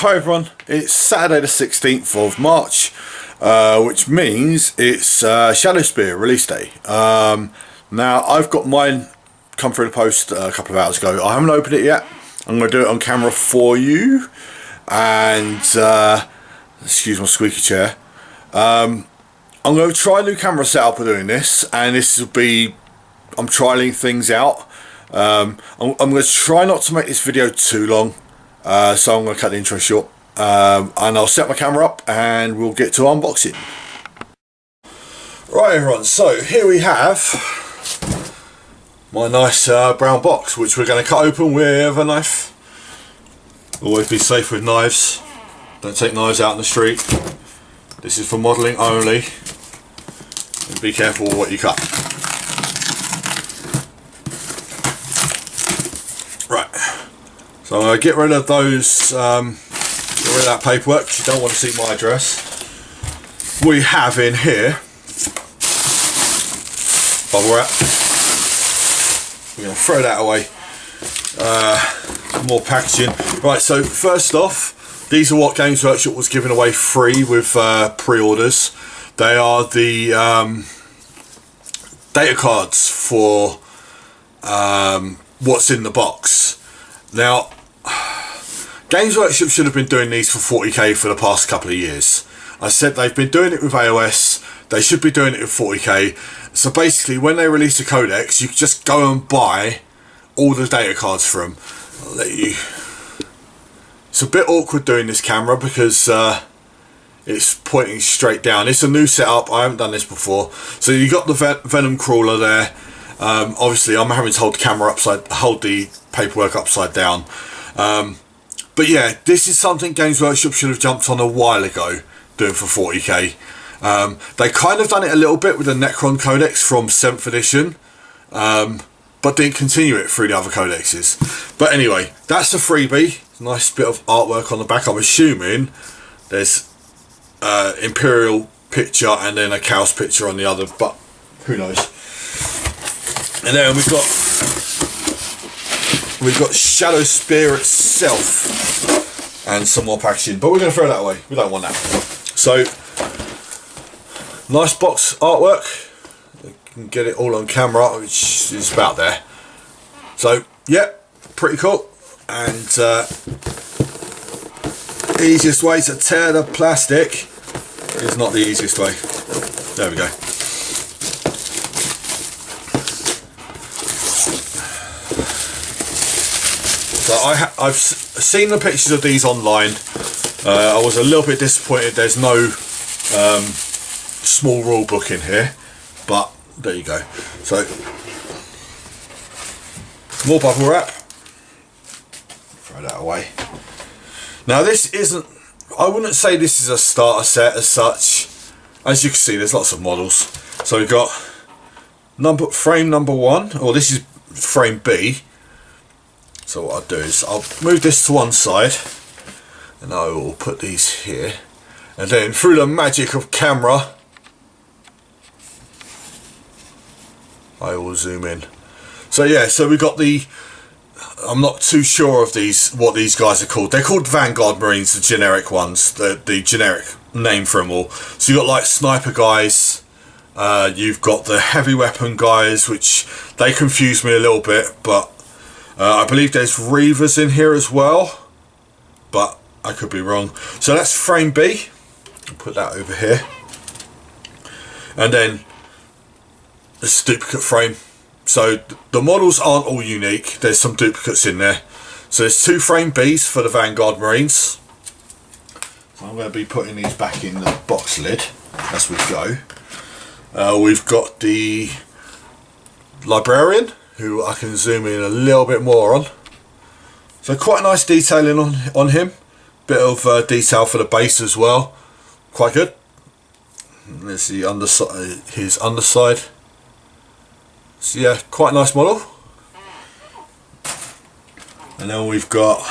hi everyone, it's Saturday the 16th of March, which means it's Shadowspear release day. Now I've got mine come through the post a couple of hours ago. I haven't opened it yet. I'm going to do it on camera for you, and excuse my squeaky chair. I'm going to try a new camera setup for doing this, and this will be, I'm trialing things out. I'm going to try not to make this video too long. So I'm going to cut the intro short, and I'll set my camera up and we'll get to unboxing. Right everyone, so here we have my nice brown box, which we're going to cut open with a knife. Always be safe with knives, don't take knives out in the street. This is for modelling only, and be careful with what you cut. Right. So I'm going to get rid of those, get rid of that paperwork, because you don't want to see my address. We have in here bubble wrap. We're going to throw that away. More packaging. Right, so first off, these are what Games Workshop was giving away free with pre-orders. They are the data cards for what's in the box. Now, Games Workshop should have been doing these for 40k for the past couple of years. I said they've been doing it with AOS, they should be doing it with 40k. So basically, when they release a codex, you can just go and buy all the data cards for them. I'll let you... It's a bit awkward doing this camera because it's pointing straight down. It's a new setup, I haven't done this before. So you got the Venom crawler there. Obviously I'm having to hold the camera hold the paperwork upside down. But yeah, this is something Games Workshop should have jumped on a while ago, doing for 40k. They kind of done it a little bit with the Necron Codex from 7th edition, but didn't continue it through the other codexes. But anyway, that's a freebie. Nice bit of artwork on the back. I'm assuming there's Imperial picture and then a Chaos picture on the other, but who knows. And then we've got Shadowspear itself and some more packaging, but we're going to throw that away. We don't want that. So nice box artwork. You can get it all on camera, which is about there. So yeah, pretty cool. And easiest way to tear the plastic is not the easiest way. There we go. So I've seen the pictures of these online. I was a little bit disappointed there's no small rule book in here, but there you go. So more bubble wrap. Throw that away. Now this isn't, I wouldn't say this is a starter set as such. As you can see, there's lots of models. So we've got frame number 1, or this is frame B. So what I'll do is I'll move this to one side and I will put these here, and then through the magic of camera I will zoom in. So yeah, so we got the, I'm not too sure of what these guys are called. They're called Vanguard Marines, the generic ones, the generic name for them all. So you've got like sniper guys, you've got the heavy weapon guys, which they confuse me a little bit, but I believe there's Reavers in here as well, but I could be wrong. So that's frame B. I'll put that over here. And then this duplicate frame. So the models aren't all unique. There's some duplicates in there. So there's 2 frame Bs for the Vanguard Marines. So I'm going to be putting these back in the box lid as we go. We've got the Librarian, who I can zoom in a little bit more on. So quite a nice detailing on him. Bit of detail for the base as well. Quite good. There's the underside, his underside. So yeah, quite a nice model. And then we've got,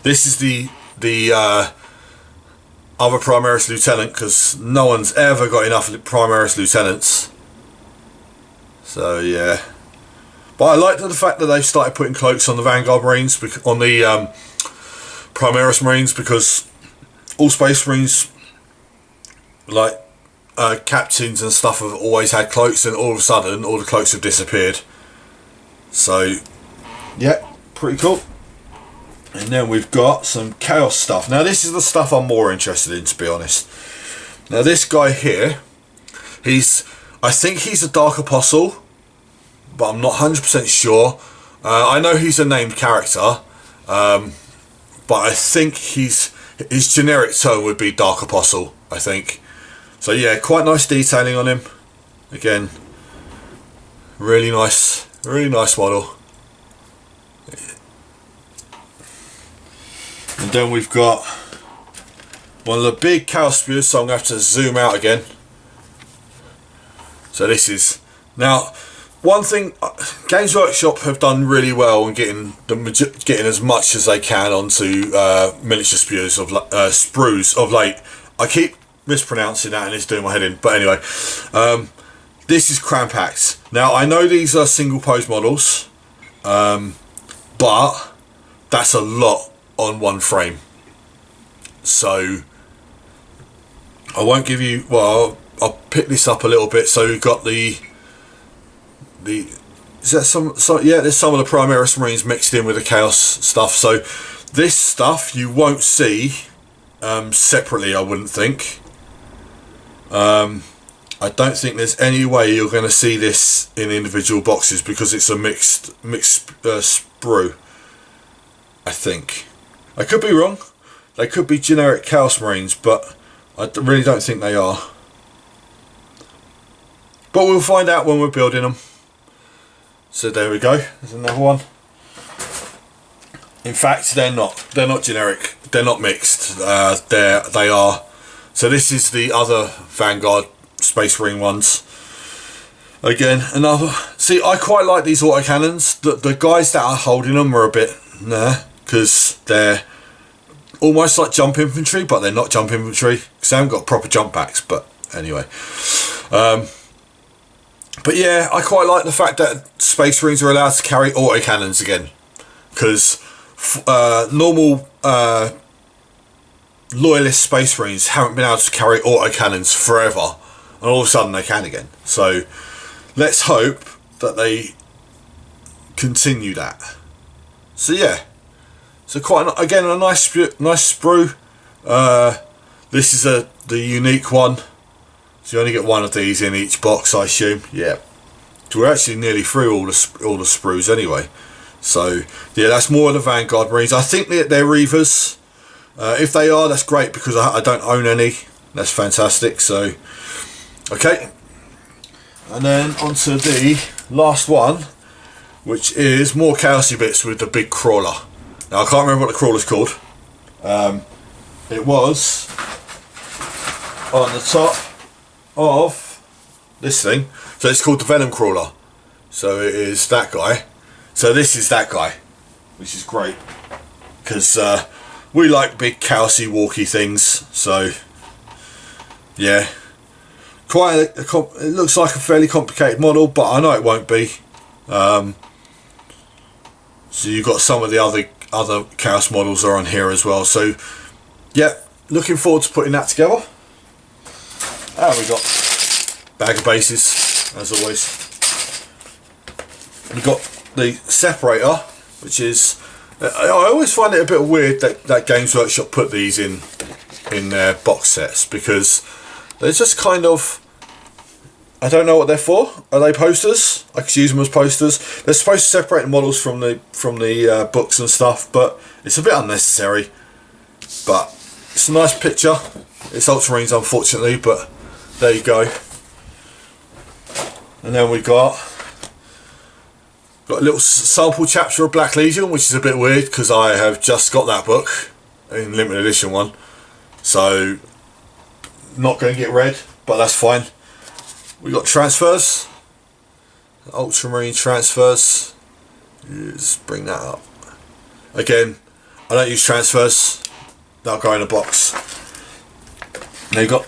this is the other Primaris Lieutenant, because no one's ever got enough Primaris Lieutenants. So yeah. But I like the fact that they've started putting cloaks on the Vanguard Marines, on the Primaris Marines, because all Space Marines, like captains and stuff, have always had cloaks, and all of a sudden all the cloaks have disappeared. So yeah, pretty cool. And then we've got some Chaos stuff. Now this is the stuff I'm more interested in, to be honest. Now this guy here, I think he's a Dark Apostle, but I'm not 100% sure. I know he's a named character, but I think his generic tone would be Dark Apostle, I think. So yeah, quite nice detailing on him. Again, really nice model. And then we've got one of the big Chaos Spears, so I'm going to have to zoom out again. So this is, now one thing, Games Workshop have done really well in getting as much as they can onto miniature sprues of late. I keep mispronouncing that and it's doing my head in, but anyway, this is Crampact. Now I know these are single pose models, but that's a lot on one frame, so I won't give you, well, I'll pick this up a little bit. So we've got is that yeah, there's some of the Primaris Marines mixed in with the Chaos stuff. So this stuff you won't see separately, I wouldn't think. I don't think there's any way you're going to see this in individual boxes because it's a mixed sprue, I think. I could be wrong. They could be generic Chaos Marines, but I really don't think they are. But we'll find out when we're building them. So there we go. There's another one. In fact, they're not generic. They're not mixed. They are. So this is the other Vanguard Space Marine ones. Again, another. See, I quite like these autocannons. The guys that are holding them are a bit nah, because they're almost like jump infantry, but they're not jump infantry because they haven't got proper jump packs. But anyway, but yeah, I quite like the fact that Space Marines are allowed to carry autocannons again, because normal loyalist Space Marines haven't been able to carry autocannons forever, and all of a sudden they can again. So let's hope that they continue that. So yeah, so quite again a nice sprue. This is the unique one. So you only get one of these in each box, I assume. Yeah. So we're actually nearly through all the sprues anyway. So yeah, that's more of the Vanguard Marines. I think they're Reavers. If they are, that's great because I don't own any. That's fantastic. So okay, and then onto the last one, which is more chaosy bits with the big crawler. Now I can't remember what the crawler's called. It was on the top of this thing, so it's called the Venom Crawler. So it is that guy. So this is that guy, which is great because we like big chaosy walky things. So yeah, it looks like a fairly complicated model, but I know it won't be. So you've got some of the other chaos models are on here as well. So yeah, looking forward to putting that together. And we got bag of bases as always. We've got the separator, which is I always find it a bit weird that Games Workshop put these in their box sets, because they're just kind of, I don't know what they're for. Are they posters? I could use them as posters. They're supposed to separate the models from the books and stuff, but it's a bit unnecessary. But it's a nice picture. It's Ultramarines, unfortunately, but there you go. And then we got a little sample chapter of Black Legion, which is a bit weird because I have just got that book in limited edition one, so not going to get read, but that's fine. We got transfers, Ultramarine transfers. Let's bring that up. Again, I don't use transfers. They'll go in a box. Now you've got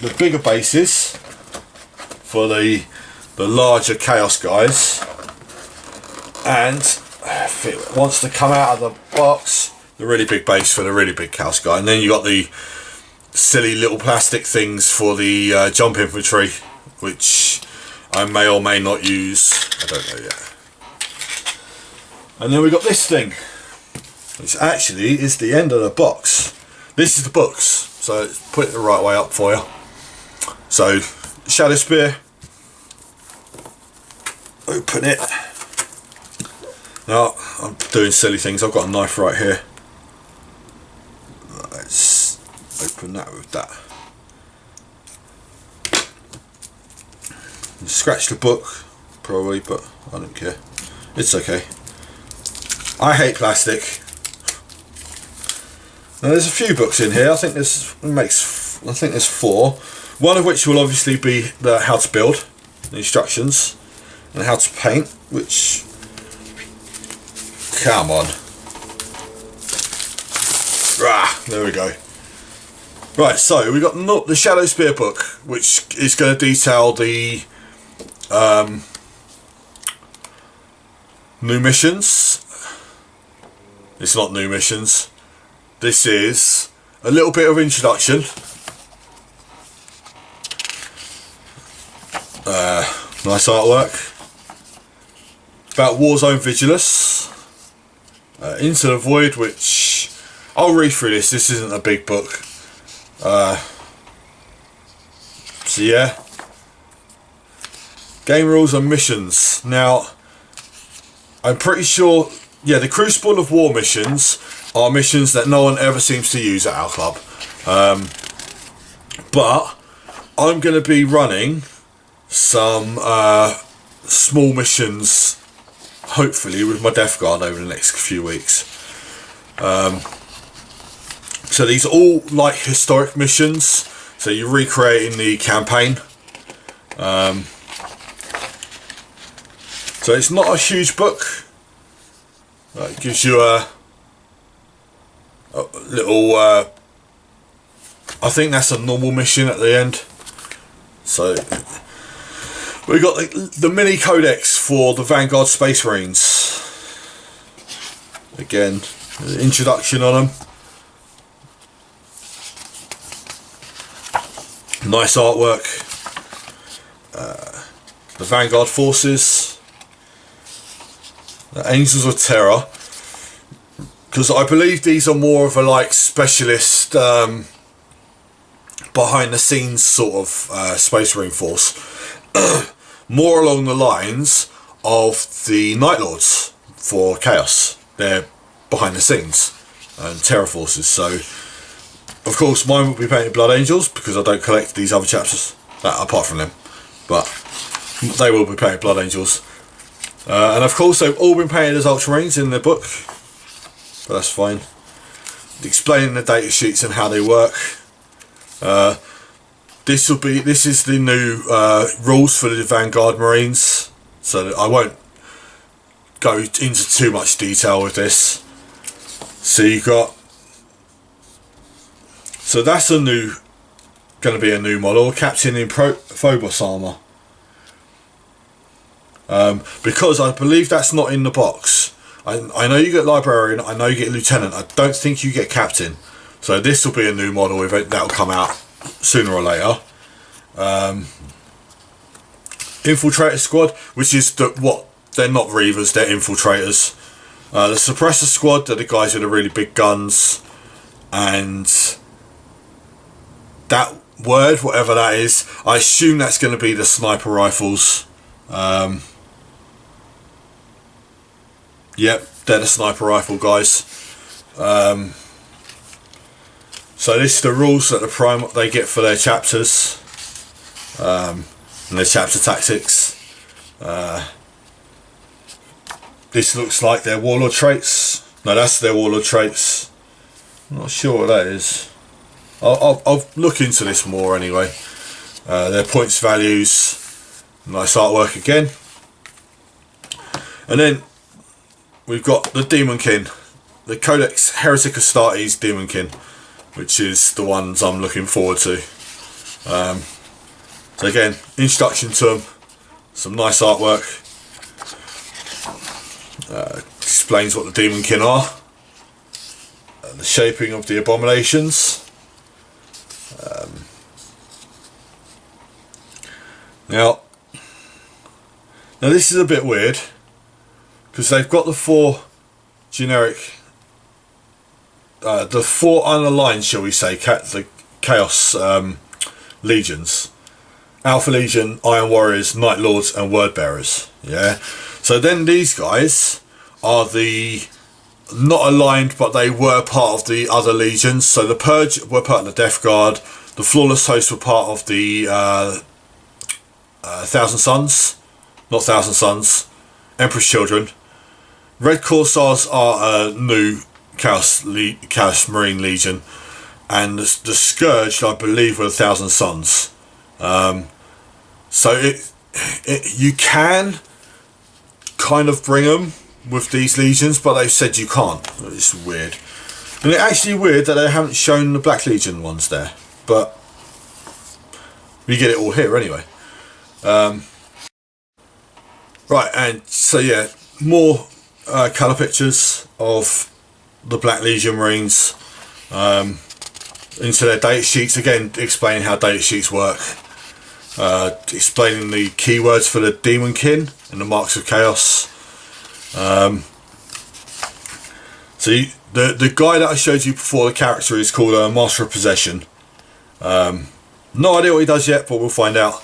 the bigger bases for the larger Chaos guys, and if it wants to come out of the box, the really big base for the really big Chaos guy, and then you got the silly little plastic things for the jump infantry, which I may or may not use. I don't know yet. And then we got this thing, which actually is the end of the box. This is the books, so put it the right way up for you. So Shadowspear, open it. Now I'm doing silly things. I've got a knife right here. Let's open that with that. Scratch the book probably, but I don't care. It's okay. I hate plastic. Now there's a few books in here. I think there's 4. One of which will obviously be the how to build, the instructions, and how to paint. Which, come on. There we go. Right, so we got the Shadowspear book, which is going to detail the new missions. It's not new missions. This is a little bit of introduction. Nice artwork. About Warzone Vigilus. Into the Void, which I'll read through this. This isn't a big book. So yeah. Game rules and missions. Now, I'm pretty sure, yeah, the Crucible of War missions are missions that no one ever seems to use at our club. But I'm going to be running some small missions, hopefully, with my Death Guard over the next few weeks. So these are all like historic missions. So you're recreating the campaign. So it's not a huge book. It gives you a little, I think that's a normal mission at the end. So we got the mini codex for the Vanguard Space Marines. Again, an introduction on them. Nice artwork. The Vanguard Forces. The Angels of Terror. Because I believe these are more of a like specialist behind the scenes sort of Space Marine force. More along the lines of the Night Lords for Chaos. They're behind the scenes and Terror Forces. So of course mine will be painted Blood Angels because I don't collect these other chapters apart from them, but they will be painted Blood Angels. And of course they've all been painted as Ultramarines in the book, but that's fine. Explaining the data sheets and how they work. This is the new rules for the Vanguard Marines, so I won't go into too much detail with this. So you got, so that's going to be a new model, Captain in Phobos armor. Because I believe that's not in the box. I know you get Librarian, I know you get Lieutenant, I don't think you get Captain. So this will be a new model event that'll come out sooner or later. Infiltrator Squad, which is they're not Reavers, they're Infiltrators. The Suppressor Squad, they're the guys with the really big guns. And that word, whatever that is, I assume that's going to be the sniper rifles. Yep, they're the sniper rifle guys. So this is the rules that they get for their chapters, and their chapter tactics. This looks like their warlord traits. No, that's their warlord traits. I'm not sure what that is. I'll look into this more anyway. Their points values. Nice artwork again. And then we've got the Demonkin, the Codex Heretic Astartes Demonkin, which is the ones I'm looking forward to. So again, introduction to them, some nice artwork. Explains what the Demonkin are. the shaping of the abominations. Now this is a bit weird because they've got the four generic, the four unaligned, shall we say, the Chaos Legions: Alpha Legion, Iron Warriors, Night Lords, and Word Bearers. Yeah. So then these guys are the not aligned, but they were part of the other legions. So the Purge were part of the Death Guard. The Flawless Host were part of the Thousand Sons, not Thousand Sons, Emperor's Children. Red Corsairs are a new Chaos Marine Legion, and the Scourge, I believe, were the Thousand Sons. So you can kind of bring them with these legions, but they've said you can't. It's weird, and it's actually weird that they haven't shown the Black Legion ones there, but we get it all here anyway. Right, and so yeah, more colour pictures of the Black Legion Marines into their data sheets, again explaining how data sheets work, explaining the keywords for the Demonkin and the Marks of Chaos. So the guy that I showed you before, the character, is called Master of Possession. No idea what he does yet, but we'll find out.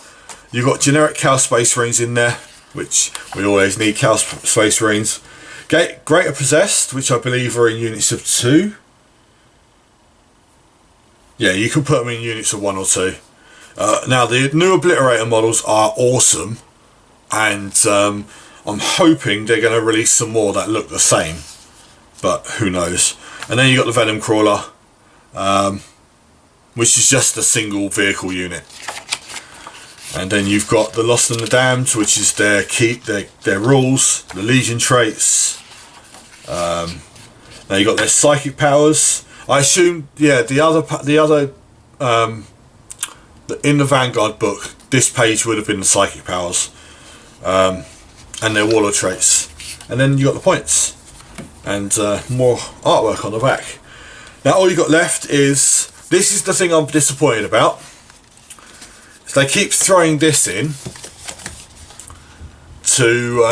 You've got generic Chaos Space Marines in there, which we always need Chaos Space Marines. Greater Possessed, which I believe are in units of 2. Yeah, you can put them in units of 1 or 2. Now the new Obliterator models are awesome, and I'm hoping they're going to release some more that look the same, but who knows. And then you got the Venom Crawler, which is just a single vehicle unit. And then you've got the Lost and the Damned, which is their rules, the Legion traits. Now you got their psychic powers. I assume, yeah, the other in the Vanguard book, this page would have been the psychic powers, and their warlord traits. And then you got the points and more artwork on the back. Now all you got left is, this is the thing I'm disappointed about. They keep throwing this in to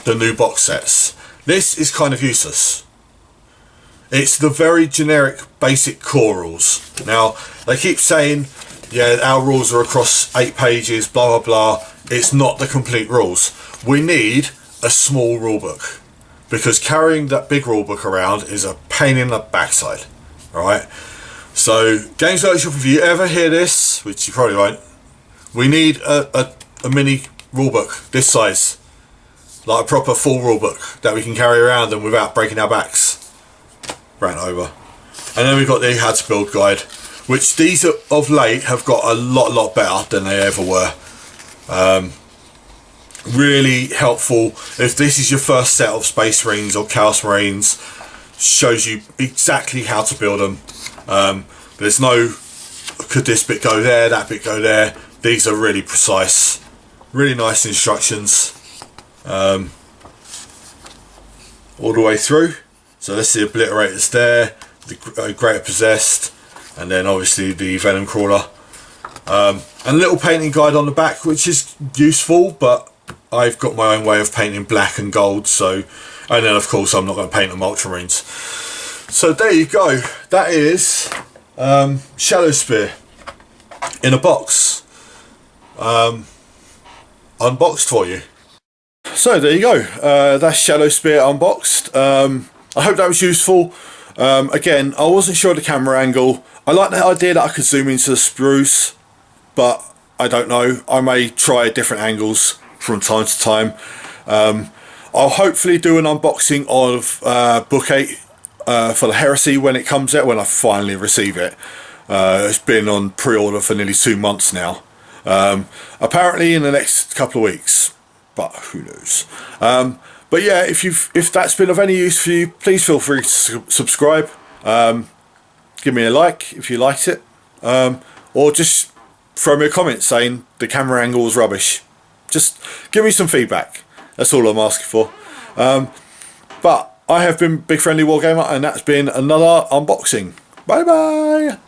the new box sets. This is kind of useless. It's the very generic basic core rules. Now they keep saying, yeah, our rules are across 8 pages, blah blah blah. It's not the complete rules. We need a small rulebook, because carrying that big rulebook around is a pain in the backside. Alright? So, Games Workshop, if you ever hear this, which you probably won't, we need a mini rulebook this size, like a proper full rulebook that we can carry around and without breaking our backs. Ran over. And then we've got the how to build guide, which these of late have got a lot better than they ever were. Really helpful if this is your first set of Space Marines or Chaos Marines. Shows you exactly how to build them. There's no, could this bit go there, that bit go there. These are really precise, really nice instructions all the way through. So let's see, Obliterators there, the Greater Possessed, and then obviously the Venom Crawler, and a little painting guide on the back, which is useful, but I've got my own way of painting black and gold. So, and then of course I'm not going to paint them Ultramarines. So there you go. That is Shadowspear in a box, unboxed for you. So there you go. That's Shadowspear unboxed. I hope that was useful. Again, I wasn't sure of the camera angle. I like the idea that I could zoom into the spruce, but I don't know. I may try different angles from time to time. I'll hopefully do an unboxing of Book 8 for the Heresy when it comes out, when I finally receive it. It's been on pre-order for nearly 2 months now. Apparently in the next couple of weeks, but who knows. But yeah, if that's been of any use for you, please feel free to subscribe. Give me a like if you liked it, or just throw me a comment saying the camera angle was rubbish. Just give me some feedback. That's all I'm asking for. But I have been Big Friendly Wargamer, and that's been another unboxing. Bye bye.